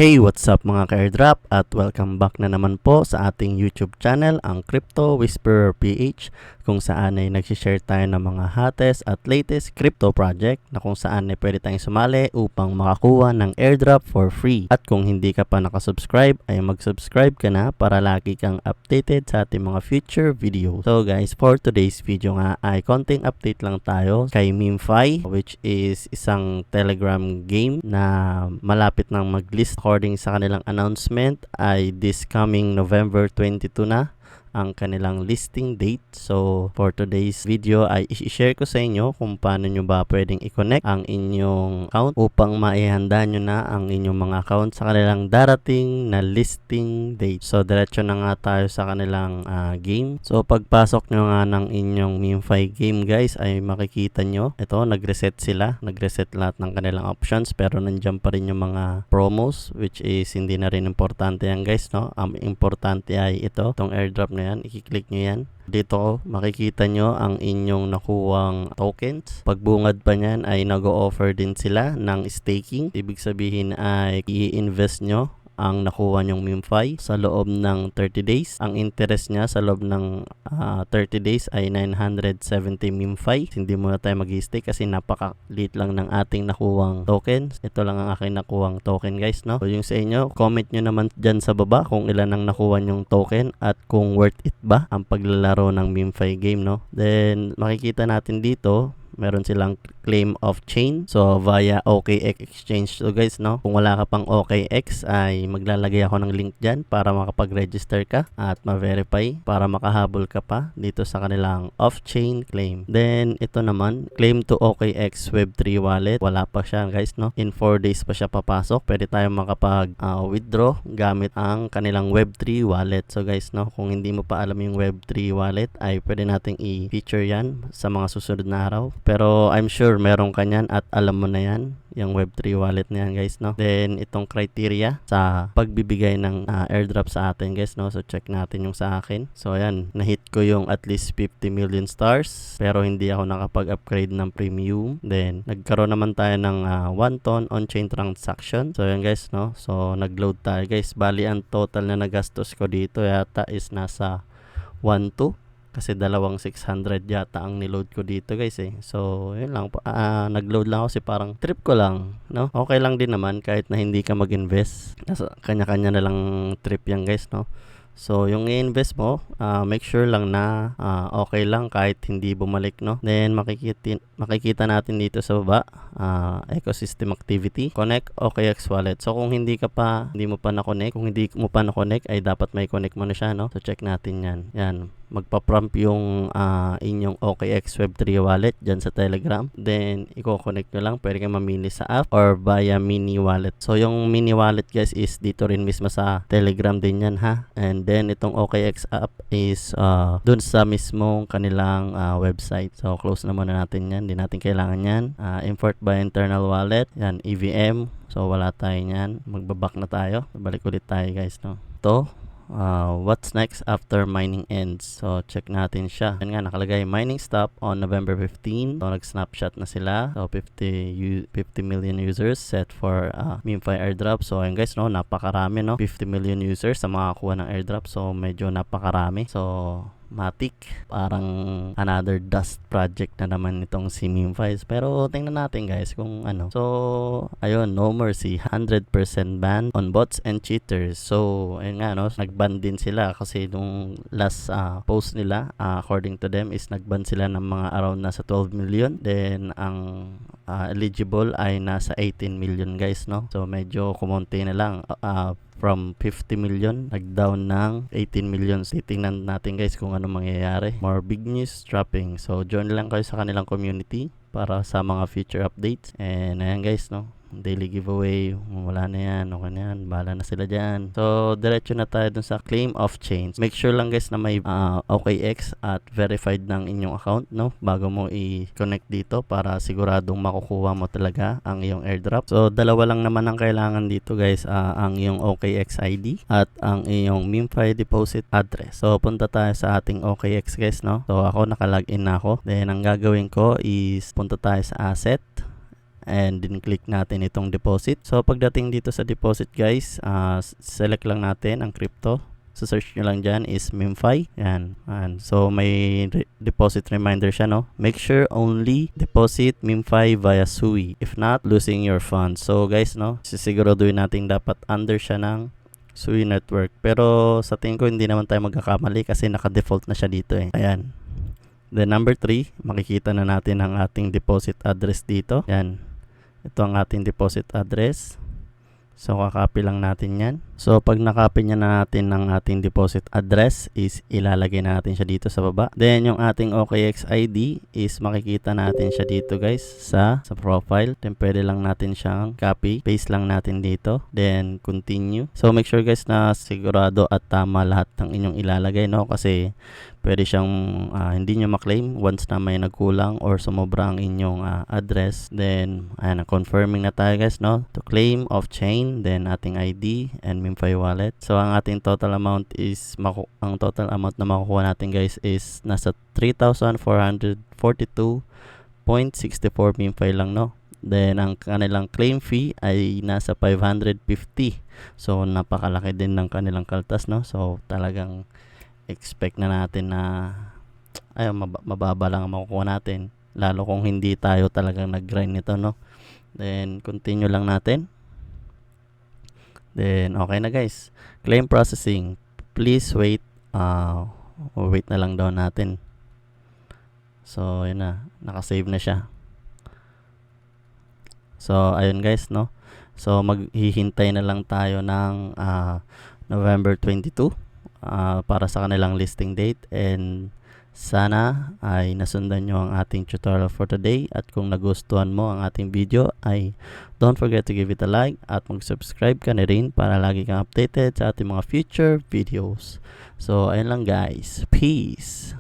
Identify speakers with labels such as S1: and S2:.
S1: Hey, what's up mga ka-airdrop at welcome back na naman po sa ating YouTube channel, ang Crypto Whisperer PH, kung saan ay nagsishare tayo ng mga hottest at latest crypto project na kung saan ay pwede tayong sumali upang makakuha ng airdrop for free. At kung hindi ka pa nakasubscribe ay mag-subscribe ka na para lagi kang updated sa ating mga future video. So guys, for today's video nga ay konting update lang tayo kay MemeFi, which is isang Telegram game na malapit nang mag-list. According sa kanilang announcement ay this coming November 22 na ang kanilang listing date. So for today's video ay i-share ko sa inyo kung paano nyo ba pwedeng i-connect ang inyong account upang maihanda nyo na ang inyong mga account sa kanilang darating na listing date. So diretso na nga tayo sa kanilang game. So pagpasok nyo nga ng inyong MemeFi game guys ay makikita nyo ito, nag-reset sila, nag-reset lahat ng kanilang options, pero nandiyan pa rin yung mga promos, which is hindi na rin importante yan guys, no? Ang importante ay ito, itong airdrop na yan, i-click nyo yan. Dito makikita nyo ang inyong nakuwang tokens. Pagbungad pa nyan ay nag-o-offer din sila ng staking. Ibig sabihin ay i-invest nyo ang nakuha nyong MemeFi sa loob ng 30 days. Ang interest niya sa loob ng 30 days ay 970 MemeFi. Hindi muna tayo mag-stake kasi napaka-liit lang ng ating nakuwang tokens. Ito lang ang aking nakuwang token guys, no? So yung sa inyo, comment nyo naman dyan sa baba kung ilan ang nakuha nyong token at kung worth it ba ang paglalaro ng MemeFi game, no? Then makikita natin dito meron silang claim of chain, so via OKX exchange. So guys, no, kung wala ka pang OKX ay maglalagay ako ng link dyan para makapag-register ka at ma-verify para makahabol ka pa dito sa kanilang off-chain claim. Then ito naman, claim to OKX Web3 wallet, wala pa siya guys, no, in 4 days pa siya papasok. Pwede tayong makapag withdraw gamit ang kanilang Web3 wallet. So guys, no, kung hindi mo pa alam yung Web3 wallet ay pwede nating i-feature yan sa mga susunod na araw. Pero I'm sure meron ka nyan at alam mo na yan, yung Web3 wallet na yan guys, no. Then itong criteria sa pagbibigay ng airdrop sa atin guys, no. So check natin yung sa akin. So ayan, na-hit ko yung at least 50 million stars pero hindi ako nakapag-upgrade ng premium. Then nagkaroon naman tayo ng 1 ton on-chain transaction. So ayan guys, no. So nag-load tayo guys. Bali ang total na nagastos ko dito yata is nasa 1.2 kasi dalawang 600 yata ang niload ko dito guys eh. So yun lang, nagload lang ako kasi parang trip ko lang, no. Okay lang din naman kahit na hindi ka mag-invest, nasa kanya-kanya na lang trip yan guys, no. So yung i-invest mo, make sure lang na okay lang kahit hindi bumalik, no. Then makikita natin dito sa baba, ecosystem activity, connect OKX wallet. So kung hindi mo pa na-connect, kung hindi mo pa na-connect ay dapat may connect mo na siya, no. So check natin yan. Yan, magpa-prompt yung inyong OKX Web3 wallet dyan sa Telegram. Then i-connect nyo lang, pwede kayo mamili sa app or via mini wallet. So yung mini wallet guys is dito rin mismo sa Telegram din yan, ha. And then itong OKX app is dun sa mismong kanilang website. So close na muna natin yan, hindi natin kailangan yan. Import by internal wallet, yan, EVM. So wala tayo yan, magbaback na tayo. Balik ulit tayo guys, no. Ito, what's next after mining ends. So check natin siya. Yan nga, nakalagay mining stop on November 15. So nag-snapshot na sila. So 50 million users set for MemeFi airdrop. So ayun guys, no, napakarami, no. 50 million users sa makakuha ng airdrop. So medyo napakarami. So matik, parang another dust project na naman itong si MemeFi. Pero tingnan natin guys kung ano. So ayun, no mercy, 100% ban on bots and cheaters. So ayun nga, no, nagban din sila kasi nung last post nila, according to them is nagban sila ng mga around nasa 12 million. Then ang eligible ay nasa 18 million guys, no. So medyo kumonti na lang, from 50 million nag-down ng 18 million. Titingnan natin guys kung ano mangyayari. More big news dropping. So join lang kayo sa kanilang community para sa mga future updates. And ayan guys, no, daily giveaway, wala na yan, okay na yan, bahala na sila dyan. So diretso na tayo dun sa claim of chains. Make sure lang guys na may OKX at verified ng inyong account, no, bago mo i-connect dito para siguradong makukuha mo talaga ang iyong airdrop. So dalawa lang naman ang kailangan dito guys, ang iyong OKX ID at ang iyong MemeFi deposit address. So punta tayo sa ating OKX guys, no. So ako nakalagin na ako. Then ang gagawin ko is punta tayo sa asset. and din click natin itong deposit. So pagdating dito sa deposit guys, select lang natin ang crypto. So search nyo lang dyan is MemFi. Yan. So may deposit reminder siya, no? Make sure only deposit MemFi via SUI. If not, losing your funds. So guys, no, sisiguraduhin natin dapat under siya ng SUI network. Pero sa tingin ko hindi naman tayo magkakamali kasi naka-default na siya dito eh. Ayan. Then number 3, makikita na natin ang ating deposit address dito. Yan. Ito ang ating deposit address. So, kakopy lang natin yan. So, pag nakopy niya na natin ng ating deposit address is ilalagay na natin siya dito sa baba. Then, yung ating OKX ID is makikita natin siya dito guys sa profile. Then, pwede lang natin siyang copy. Paste lang natin dito. Then, continue. So, make sure guys na sigurado at tama lahat ng inyong ilalagay, no? Kasi, pwede siyang hindi nyo maklaim once na may nagkulang or sumobra ang inyong address. Then, ayan, confirming na tayo guys, no? To claim off-chain, then ating ID and MemFi wallet. So, ang ating total amount is, ang total amount na makukuha natin guys is nasa 3,442.64 MemFi lang, no? Then, ang kanilang claim fee ay nasa 550. So, napakalaki din ng kanilang kaltas, no? So, talagang expect na natin na mababa lang ang makukuha natin, lalo kung hindi tayo talagang nag-grind nito, no? Then continue lang natin. Then okay na guys. Claim processing, please wait. Wait na lang daw natin. So yun na, nakasave na siya. So ayun guys, no? So maghihintay na lang tayo ng November 22 para sa kanilang listing date, and sana ay nasundan nyo ang ating tutorial for today, at kung nagustuhan mo ang ating video ay don't forget to give it a like at mag-subscribe ka na rin para lagi kang updated sa ating mga future videos. So ayun lang guys, peace!